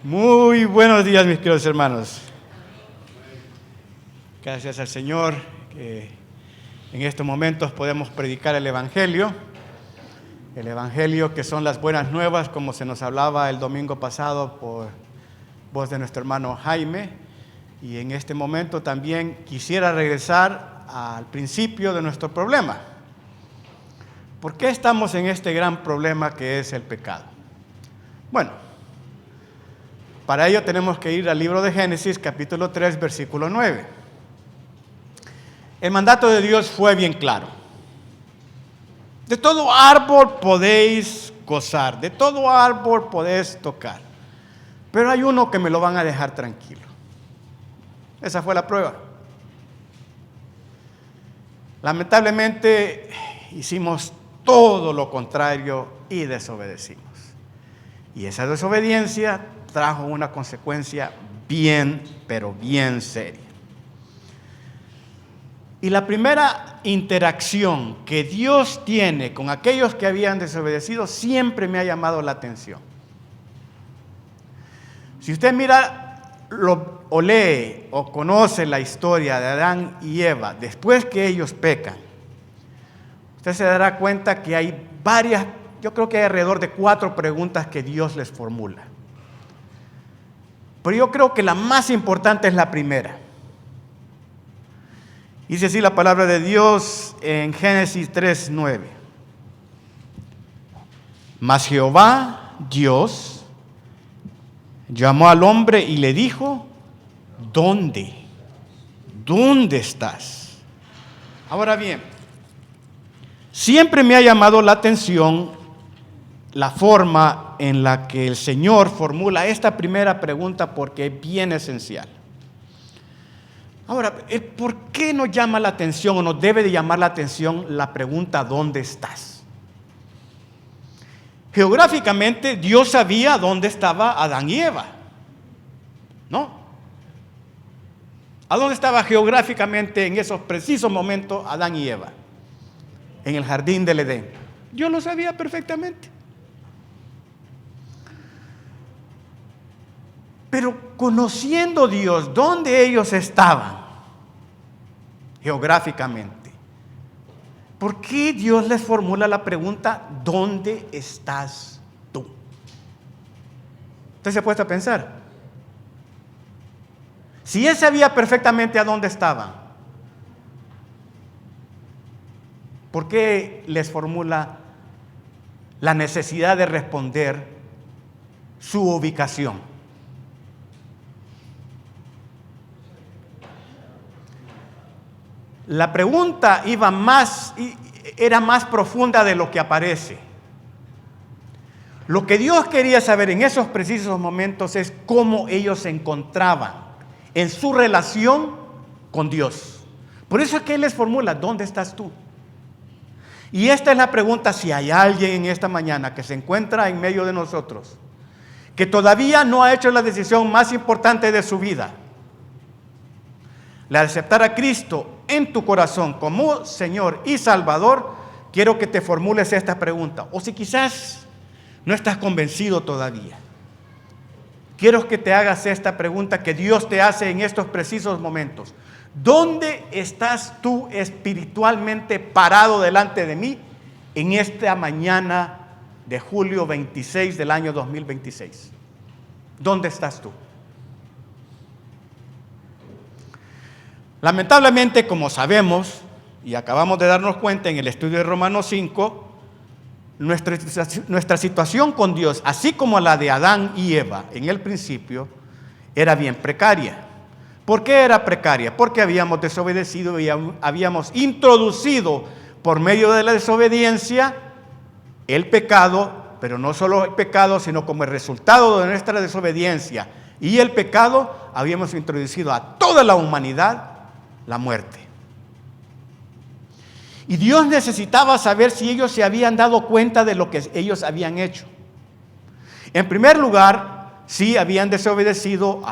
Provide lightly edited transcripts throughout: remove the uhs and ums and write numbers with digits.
Muy buenos días, mis queridos hermanos. Gracias al Señor que en estos momentos podemos predicar el Evangelio que son las buenas nuevas, como se nos hablaba el domingo pasado por voz de nuestro hermano Jaime. Y en este momento también quisiera regresar al principio de nuestro problema. ¿Por qué estamos en este gran problema que es el pecado? Bueno, para ello tenemos que ir al libro de Génesis, capítulo 3, versículo 9. El mandato de Dios fue bien claro. De todo árbol podéis gozar, de todo árbol podéis tocar, pero hay uno que me lo van a dejar tranquilo. Esa fue la prueba. Lamentablemente hicimos todo lo contrario y desobedecimos. Y esa desobediencia trajo una consecuencia bien, pero bien seria. Y la primera interacción que Dios tiene con aquellos que habían desobedecido siempre me ha llamado la atención. Si usted mira o lee o conoce la historia de Adán y Eva después que ellos pecan, usted se dará cuenta que hay varias, yo creo que hay alrededor de 4 preguntas que Dios les formula. Pero yo creo que la más importante es la primera. Dice así la palabra de Dios en Génesis 3:9. Mas Jehová, Dios, llamó al hombre y le dijo: ¿dónde? ¿Dónde estás? Ahora bien, siempre me ha llamado la atención la forma en la que el Señor formula esta primera pregunta porque es bien esencial. Ahora, ¿por qué nos llama la atención o nos debe de llamar la atención la pregunta ¿dónde estás? Geográficamente, Dios sabía dónde estaba Adán y Eva, ¿no? ¿A dónde estaba geográficamente en esos precisos momentos Adán y Eva? En el jardín del Edén. Dios lo sabía perfectamente. Pero conociendo Dios dónde ellos estaban geográficamente, ¿por qué Dios les formula la pregunta ¿dónde estás tú? ¿Usted se ha puesto a pensar? Si Él sabía perfectamente a dónde estaban, ¿por qué les formula la necesidad de responder su ubicación? La pregunta era más profunda de lo que aparece. Lo que Dios quería saber en esos precisos momentos es cómo ellos se encontraban en su relación con Dios. Por eso es que Él les formula, ¿dónde estás tú? Y esta es la pregunta, si hay alguien en esta mañana que se encuentra en medio de nosotros, que todavía no ha hecho la decisión más importante de su vida, la de aceptar a Cristo en tu corazón como Señor y Salvador, quiero que te formules esta pregunta. O si quizás no estás convencido todavía, quiero que te hagas esta pregunta que Dios te hace en estos precisos momentos. ¿Dónde estás tú espiritualmente parado delante de mí en esta mañana de julio 26 del año 2026? ¿Dónde estás tú? Lamentablemente, como sabemos y acabamos de darnos cuenta en el estudio de Romanos 5, nuestra situación con Dios, así como la de Adán y Eva en el principio, era bien precaria. ¿Por qué era precaria? Porque habíamos desobedecido y habíamos introducido por medio de la desobediencia el pecado, pero no solo el pecado, sino como el resultado de nuestra desobediencia y el pecado, habíamos introducido a toda la humanidad la muerte. Y Dios necesitaba saber si ellos se habían dado cuenta de lo que ellos habían hecho. En primer lugar, sí habían desobedecido,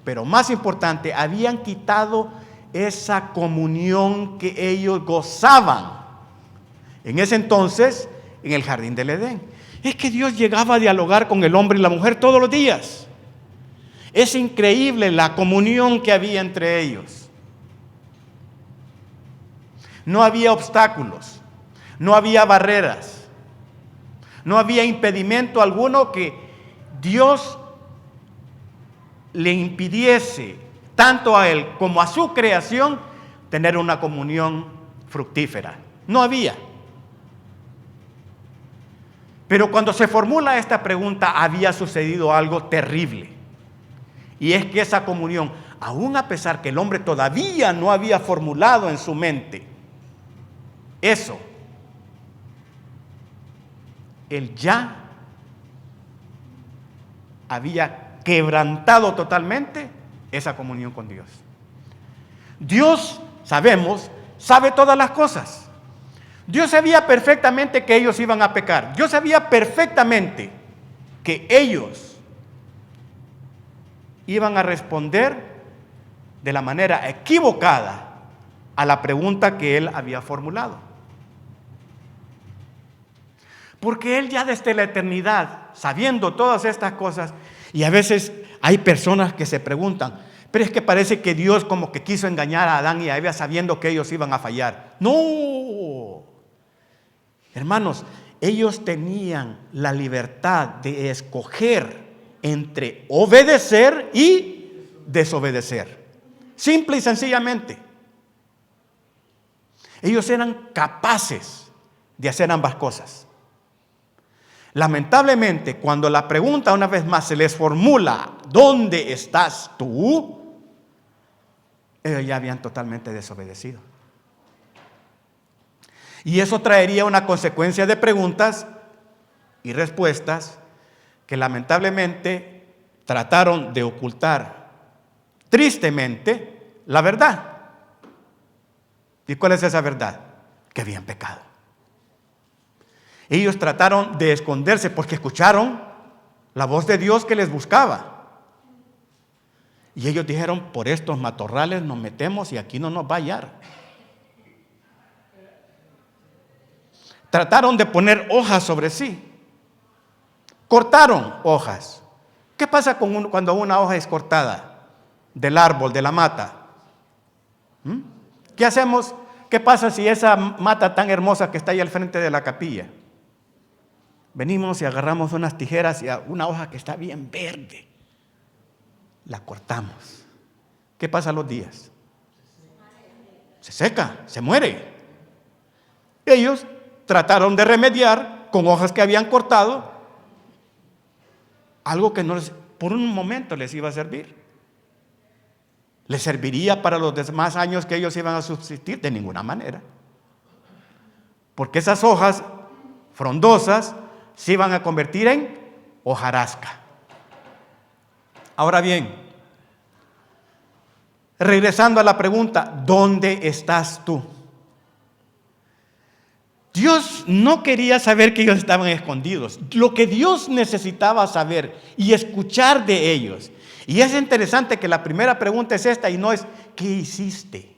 pero más importante, habían quitado esa comunión que ellos gozaban en ese entonces en el jardín del Edén. Es que Dios llegaba a dialogar con el hombre y la mujer todos los días. Es increíble la comunión que había entre ellos. No había obstáculos, no había barreras, no había impedimento alguno que Dios le impidiese tanto a él como a su creación tener una comunión fructífera. No había. Pero cuando se formula esta pregunta, había sucedido algo terrible. Y es que esa comunión, aun a pesar que el hombre todavía no había formulado en su mente eso, él ya había quebrantado totalmente esa comunión con Dios. Dios, sabemos, sabe todas las cosas. Dios sabía perfectamente que ellos iban a pecar. Dios sabía perfectamente que ellos iban a responder de la manera equivocada a la pregunta que Él había formulado. Porque Él ya desde la eternidad, sabiendo todas estas cosas, y a veces hay personas que se preguntan, pero es que parece que Dios como que quiso engañar a Adán y a Eva sabiendo que ellos iban a fallar. No, hermanos, ellos tenían la libertad de escoger entre obedecer y desobedecer. Simple y sencillamente. Ellos eran capaces de hacer ambas cosas. Lamentablemente, cuando la pregunta una vez más se les formula, ¿dónde estás tú?, ellos ya habían totalmente desobedecido. Y eso traería una consecuencia de preguntas y respuestas que lamentablemente trataron de ocultar tristemente la verdad. ¿Y cuál es esa verdad? Que habían pecado. Ellos trataron de esconderse porque escucharon la voz de Dios que les buscaba. Y ellos dijeron, por estos matorrales nos metemos y aquí no nos va a hallar. Trataron de poner hojas sobre sí. Cortaron hojas. ¿Qué pasa cuando una hoja es cortada del árbol, de la mata? ¿Qué hacemos? ¿Qué pasa si esa mata tan hermosa que está ahí al frente de la capilla? Venimos y agarramos unas tijeras y una hoja que está bien verde, la cortamos. ¿Qué pasa a los días? Se seca, se muere. Ellos trataron de remediar con hojas que habían cortado algo que no les, por un momento les iba a servir. ¿Les serviría para los demás años que ellos iban a subsistir? De ninguna manera. Porque esas hojas frondosas se iban a convertir en hojarasca. Ahora bien, regresando a la pregunta, ¿dónde estás tú? Dios no quería saber que ellos estaban escondidos. Lo que Dios necesitaba saber y escuchar de ellos. Y es interesante que la primera pregunta es esta y no es ¿qué hiciste?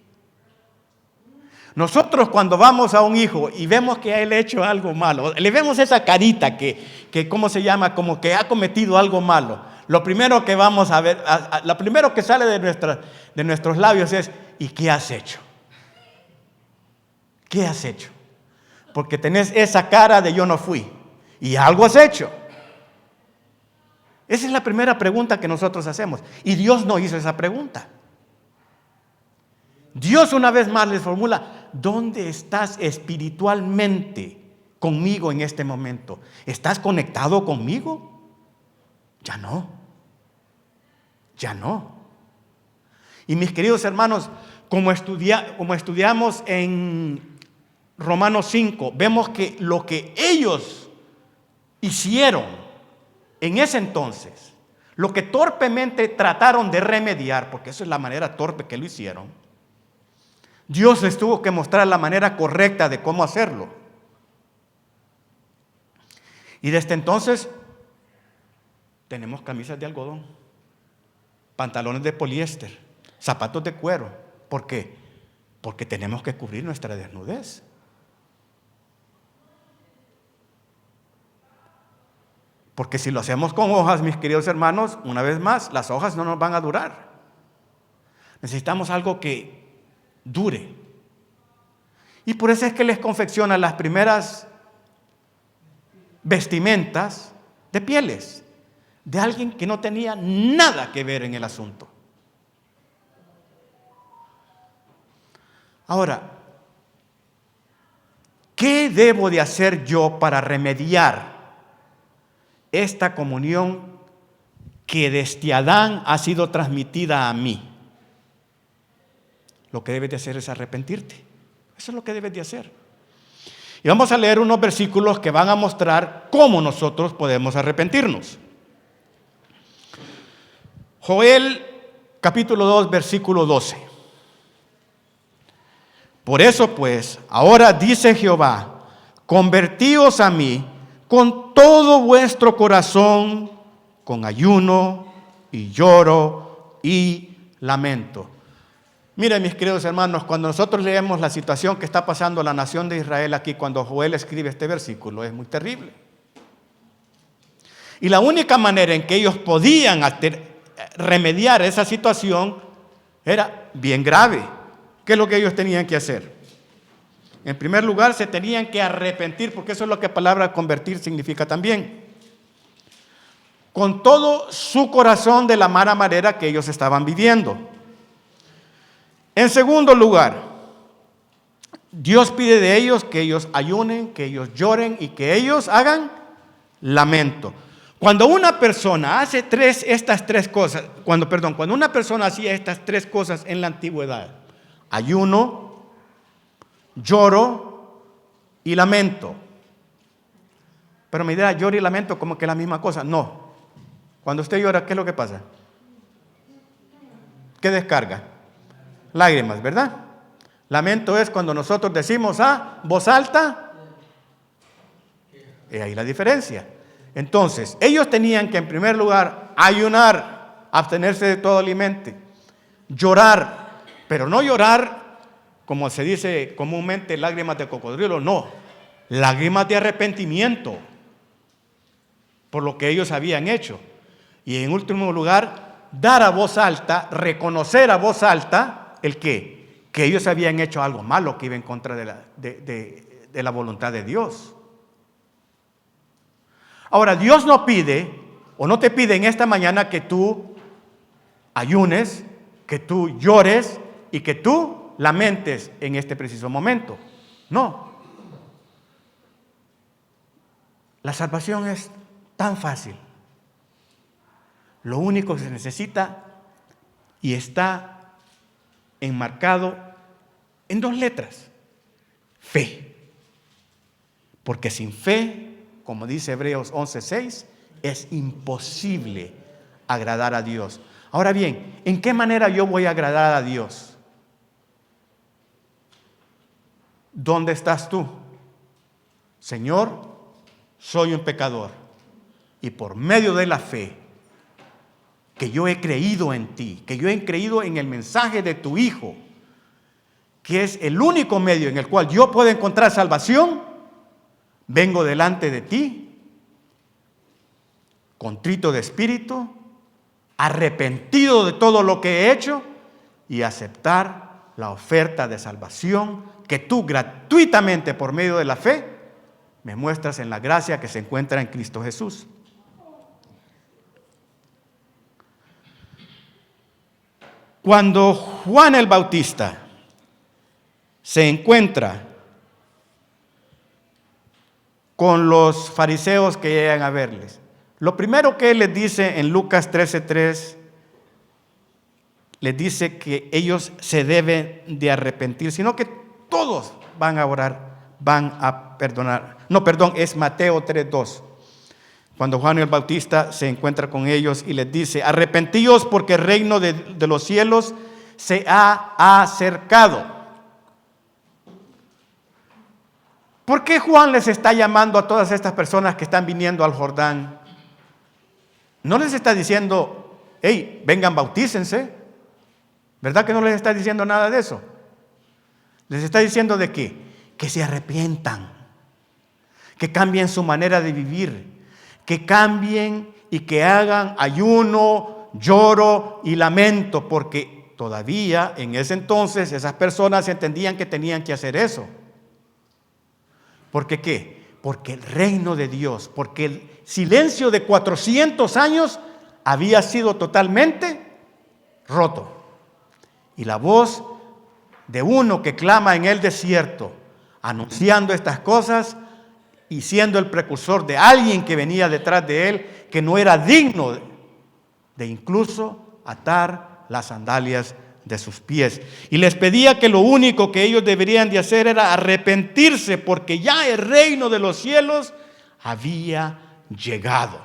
Nosotros cuando vamos a un hijo y vemos que él ha hecho algo malo, le vemos esa carita que ¿cómo se llama? Como que ha cometido algo malo. Lo primero que vamos a ver, lo primero que sale de nuestros labios es ¿y qué has hecho? ¿Qué has hecho? Porque tenés esa cara de yo no fui y algo has hecho. Esa es la primera pregunta que nosotros hacemos y Dios no hizo esa pregunta. Dios una vez más les formula, ¿dónde estás espiritualmente conmigo en este momento? ¿Estás conectado conmigo? Ya no. Ya no. Y mis queridos hermanos, como estudiamos en Romanos 5, vemos que lo que ellos hicieron en ese entonces, lo que torpemente trataron de remediar, porque eso es la manera torpe que lo hicieron, Dios les tuvo que mostrar la manera correcta de cómo hacerlo. Y desde entonces tenemos camisas de algodón, pantalones de poliéster, zapatos de cuero. ¿Por qué? Porque tenemos que cubrir nuestra desnudez. Porque si lo hacemos con hojas, mis queridos hermanos, una vez más, las hojas no nos van a durar. Necesitamos algo que dure. Y por eso es que les confeccionan las primeras vestimentas de pieles de alguien que no tenía nada que ver en el asunto. Ahora, ¿qué debo de hacer yo para remediar esta comunión que desde Adán ha sido transmitida a mí? Lo que debes de hacer es arrepentirte. Eso es lo que debes de hacer. Y vamos a leer unos versículos que van a mostrar cómo nosotros podemos arrepentirnos. Joel capítulo 2, versículo 12. Por eso pues, ahora dice Jehová, convertíos a mí con todo vuestro corazón, con ayuno y lloro y lamento. Miren, mis queridos hermanos, cuando nosotros leemos la situación que está pasando la nación de Israel aquí, cuando Joel escribe este versículo, es muy terrible. Y la única manera en que ellos podían remediar esa situación era bien grave. ¿Qué es lo que ellos tenían que hacer? En primer lugar, se tenían que arrepentir, porque eso es lo que la palabra convertir significa también. Con todo su corazón de la mala manera que ellos estaban viviendo. En segundo lugar, Dios pide de ellos que ellos ayunen, que ellos lloren y que ellos hagan lamento. Cuando una persona hace estas tres cosas, cuando una persona hacía estas tres cosas en la antigüedad, ayuno, lloro y lamento. Pero me dirá, lloro y lamento como que es la misma cosa. No. Cuando usted llora, ¿qué es lo que pasa? ¿Qué descarga? Lágrimas, ¿verdad? Lamento es cuando nosotros decimos a voz alta. Y ahí la diferencia. Entonces, ellos tenían que en primer lugar ayunar, abstenerse de todo alimento, llorar, pero no llorar como se dice comúnmente lágrimas de cocodrilo, no, lágrimas de arrepentimiento por lo que ellos habían hecho. Y en último lugar, dar a voz alta, reconocer a voz alta el que ellos habían hecho algo malo que iba en contra de la voluntad de Dios. Ahora, Dios no pide, o no te pide en esta mañana que tú ayunes, que tú llores y que tú lamentes en este preciso momento. No. La salvación es tan fácil. Lo único que se necesita y está enmarcado en 2 letras. Fe. Porque sin fe, como dice Hebreos 11:6, es imposible agradar a Dios. Ahora bien, ¿en qué manera yo voy a agradar a Dios? ¿Dónde estás tú? Señor, soy un pecador y por medio de la fe que yo he creído en ti, que yo he creído en el mensaje de tu Hijo, que es el único medio en el cual yo puedo encontrar salvación, vengo delante de ti, contrito de espíritu, arrepentido de todo lo que he hecho y aceptar la oferta de salvación que tú gratuitamente por medio de la fe me muestras en la gracia que se encuentra en Cristo Jesús. Cuando Juan el Bautista se encuentra con los fariseos que llegan a verles, lo primero que él les dice en Lucas 13:3, les dice que ellos se deben de arrepentir, sino que todos van a orar, van a perdonar. No, perdón, es Mateo 3:2. Cuando Juan el Bautista se encuentra con ellos y les dice, arrepentíos porque el reino de los cielos se ha acercado. ¿Por qué Juan les está llamando a todas estas personas que están viniendo al Jordán? No les está diciendo, hey, vengan, bautícense. ¿Verdad que no les está diciendo nada de eso? Les está diciendo de qué? Que se arrepientan, que cambien su manera de vivir, que cambien y que hagan ayuno, lloro y lamento, porque todavía en ese entonces esas personas entendían que tenían que hacer eso. ¿Por qué qué? Porque el reino de Dios, porque el silencio de 400 años había sido totalmente roto. Y la voz de uno que clama en el desierto, anunciando estas cosas y siendo el precursor de alguien que venía detrás de él, que no era digno de incluso atar las sandalias de sus pies. Y les pedía que lo único que ellos deberían de hacer era arrepentirse, porque ya el reino de los cielos había llegado.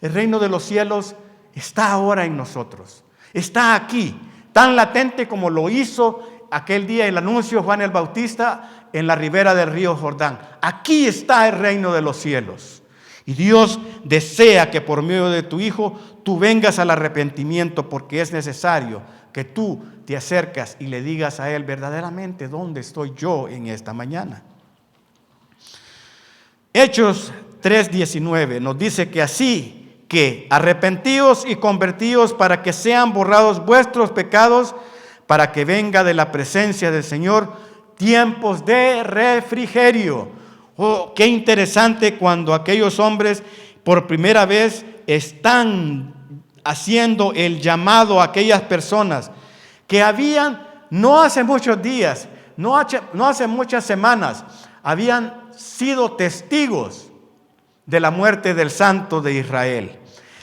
El reino de los cielos está ahora en nosotros. Está aquí, tan latente como lo hizo aquel día el anuncio Juan el Bautista en la ribera del río Jordán. Aquí está el reino de los cielos. Y Dios desea que por medio de tu Hijo tú vengas al arrepentimiento, porque es necesario que tú te acercas y le digas a Él verdaderamente dónde estoy yo en esta mañana. Hechos 3:19 nos dice que así que arrepentíos y convertíos para que sean borrados vuestros pecados, para que venga de la presencia del Señor tiempos de refrigerio. Oh, qué interesante cuando aquellos hombres por primera vez están haciendo el llamado a aquellas personas que habían, no hace muchos días, no hace muchas semanas, habían sido testigos de la muerte del Santo de Israel.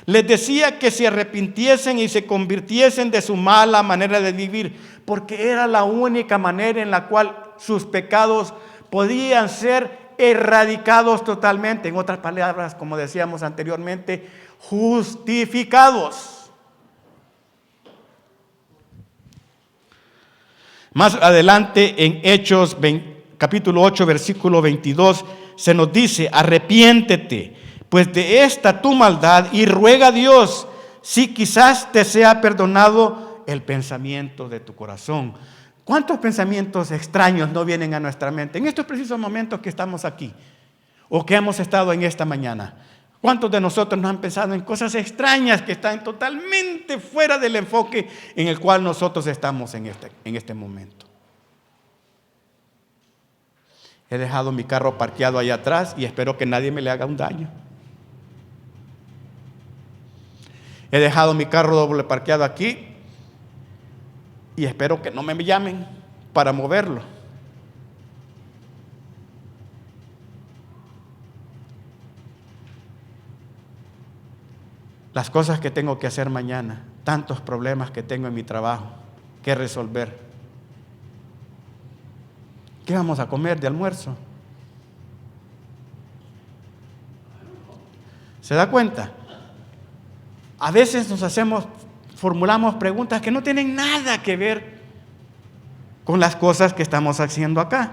Les decía que se arrepintiesen y se convirtiesen de su mala manera de vivir, porque era la única manera en la cual sus pecados podían ser erradicados totalmente. En otras palabras, como decíamos anteriormente, justificados. Más adelante en Hechos capítulo 8, versículo 22, se nos dice: arrepiéntete pues de esta tu maldad y ruega a Dios si quizás te sea perdonado el pensamiento de tu corazón. ¿Cuántos pensamientos extraños no vienen a nuestra mente en estos precisos momentos que estamos aquí o que hemos estado en esta mañana? ¿Cuántos de nosotros nos han pensado en cosas extrañas que están totalmente fuera del enfoque en el cual nosotros estamos en este momento? He dejado mi carro parqueado allá atrás y espero que nadie me le haga un daño. He dejado mi carro doble parqueado aquí y espero que no me llamen para moverlo. Las cosas que tengo que hacer mañana, tantos problemas que tengo en mi trabajo que resolver. ¿Qué vamos a comer de almuerzo? ¿Se da cuenta? A veces formulamos preguntas que no tienen nada que ver con las cosas que estamos haciendo acá.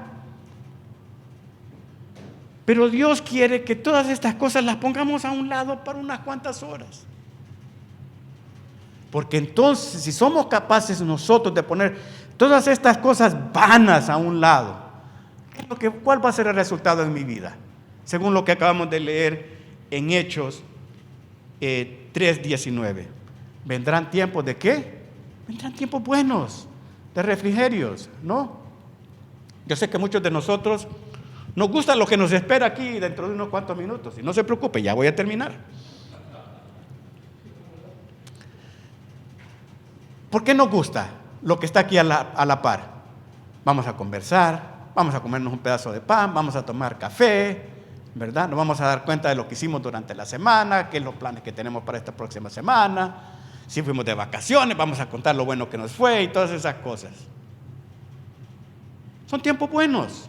Pero Dios quiere que todas estas cosas las pongamos a un lado para unas cuantas horas. Porque entonces, si somos capaces nosotros de poner todas estas cosas vanas a un lado, ¿cuál va a ser el resultado en mi vida? Según lo que acabamos de leer en Hechos 3:19. ¿Vendrán tiempos de qué? Vendrán tiempos buenos, de refrigerios, ¿no? Yo sé que muchos de nosotros nos gusta lo que nos espera aquí dentro de unos cuantos minutos. Y no se preocupe, ya voy a terminar. ¿Por qué nos gusta lo que está aquí a la par? Vamos a conversar, vamos a comernos un pedazo de pan, vamos a tomar café, ¿verdad? Nos vamos a dar cuenta de lo que hicimos durante la semana, qué son los planes que tenemos para esta próxima semana. Si fuimos de vacaciones, vamos a contar lo bueno que nos fue y todas esas cosas. Son tiempos buenos.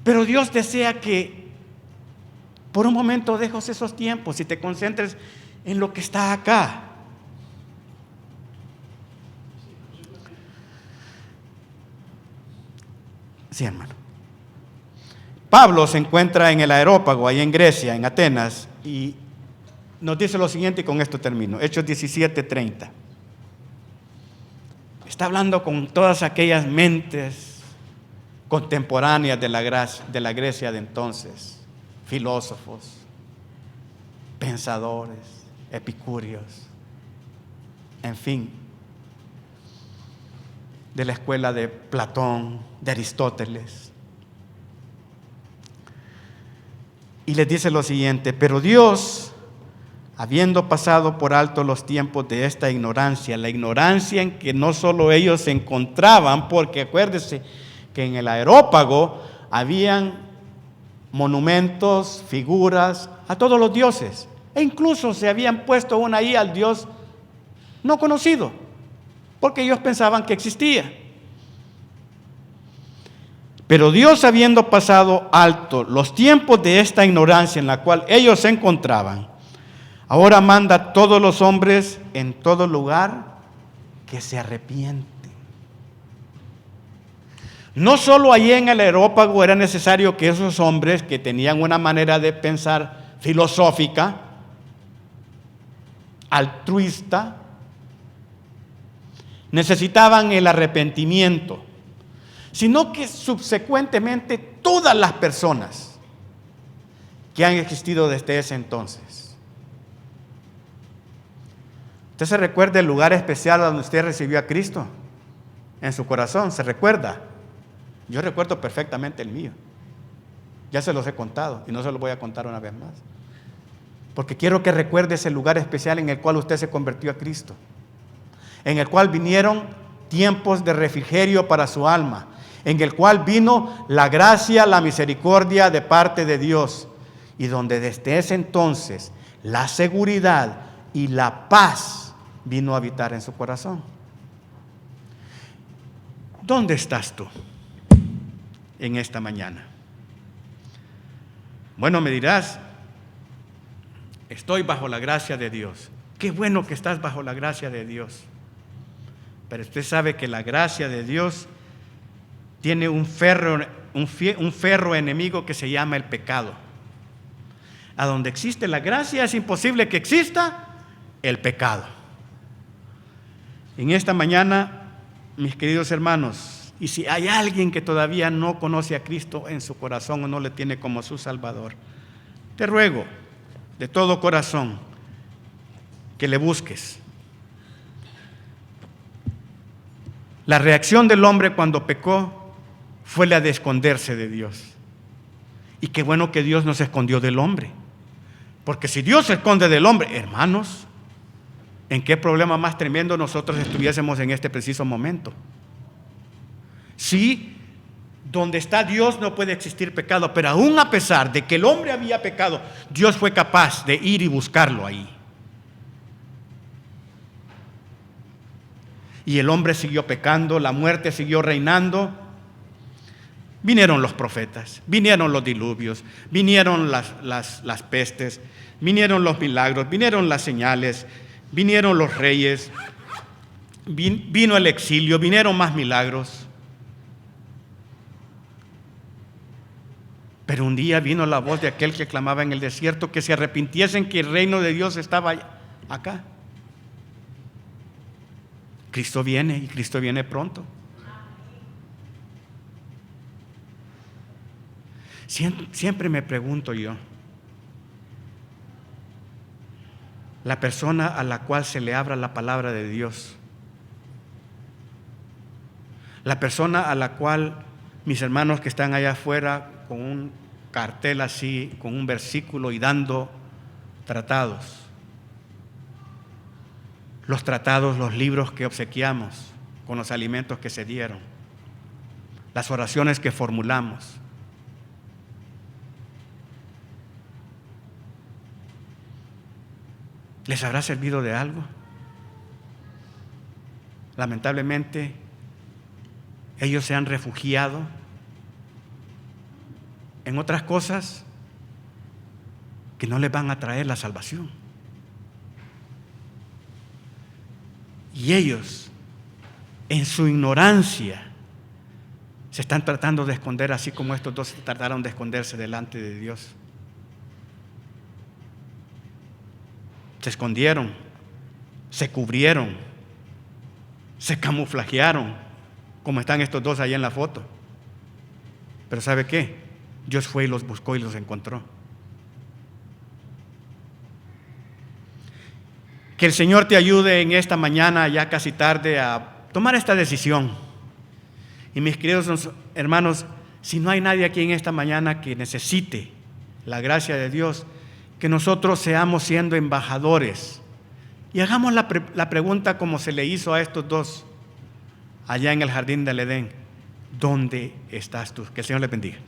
Pero Dios desea que por un momento dejes esos tiempos y te concentres en lo que está acá. Sí, hermano. Pablo se encuentra en el Areópago, ahí en Grecia, en Atenas, y nos dice lo siguiente, y con esto termino. Hechos 17:30. Está hablando con todas aquellas mentes contemporáneas de la Grecia de entonces, filósofos, pensadores, epicúreos, en fin, de la escuela de Platón, de Aristóteles. Y les dice lo siguiente: pero Dios, habiendo pasado por alto los tiempos de esta ignorancia, la ignorancia en que no solo ellos se encontraban, porque acuérdense que en el Areópago habían monumentos, figuras a todos los dioses, e incluso se habían puesto una ahí al dios no conocido, porque ellos pensaban que existía. Pero Dios, habiendo pasado alto los tiempos de esta ignorancia en la cual ellos se encontraban, ahora manda a todos los hombres en todo lugar que se arrepienten. No solo allí en el Areópago era necesario que esos hombres que tenían una manera de pensar filosófica, altruista, necesitaban el arrepentimiento, sino que subsecuentemente todas las personas que han existido desde ese entonces. ¿Usted se recuerda el lugar especial donde usted recibió a Cristo? En su corazón, ¿se recuerda? Yo recuerdo perfectamente el mío. Ya se los he contado y no se los voy a contar una vez más. Porque quiero que recuerde ese lugar especial en el cual usted se convirtió a Cristo, en el cual vinieron tiempos de refrigerio para su alma, en el cual vino la gracia, la misericordia de parte de Dios, y donde desde ese entonces la seguridad y la paz vino a habitar en su corazón. ¿Dónde estás tú en esta mañana? Bueno, me dirás, estoy bajo la gracia de Dios. Qué bueno que estás bajo la gracia de Dios. Pero usted sabe que la gracia de Dios tiene un ferro enemigo que se llama el pecado. A donde existe la gracia es imposible que exista el pecado. En esta mañana, mis queridos hermanos, y si hay alguien que todavía no conoce a Cristo en su corazón o no le tiene como su Salvador, te ruego de todo corazón que le busques. La reacción del hombre cuando pecó fue la de esconderse de Dios. Y qué bueno que Dios no se escondió del hombre. Porque si Dios se esconde del hombre, hermanos, ¿en qué problema más tremendo nosotros estuviésemos en este preciso momento? Sí, donde está Dios no puede existir pecado, pero aún a pesar de que el hombre había pecado, Dios fue capaz de ir y buscarlo ahí. Y el hombre siguió pecando, la muerte siguió reinando. Vinieron los profetas, vinieron los diluvios, vinieron las pestes, vinieron los milagros, vinieron las señales, vinieron los reyes, vino el exilio, vinieron más milagros. Pero un día vino la voz de aquel que clamaba en el desierto que se arrepintiesen, que el reino de Dios estaba acá. Cristo viene y Cristo viene pronto. Siempre me pregunto yo, la persona a la cual se le abra la palabra de Dios, la persona a la cual mis hermanos que están allá afuera con un cartel así, con un versículo y dando tratados, los tratados, los libros que obsequiamos con los alimentos que se dieron, las oraciones que formulamos. ¿Les habrá servido de algo? Lamentablemente, ellos se han refugiado en otras cosas que no les van a traer la salvación. Y ellos, en su ignorancia, se están tratando de esconder, así como estos dos se trataron de esconderse delante de Dios. Se escondieron, se cubrieron, se camuflajearon, como están estos dos ahí en la foto. Pero ¿sabe qué? Dios fue y los buscó y los encontró. Que el Señor te ayude en esta mañana, ya casi tarde, a tomar esta decisión. Y mis queridos hermanos, si no hay nadie aquí en esta mañana que necesite la gracia de Dios, que nosotros seamos siendo embajadores. Y hagamos la pregunta como se le hizo a estos dos allá en el jardín del Edén: ¿dónde estás tú? Que el Señor les bendiga.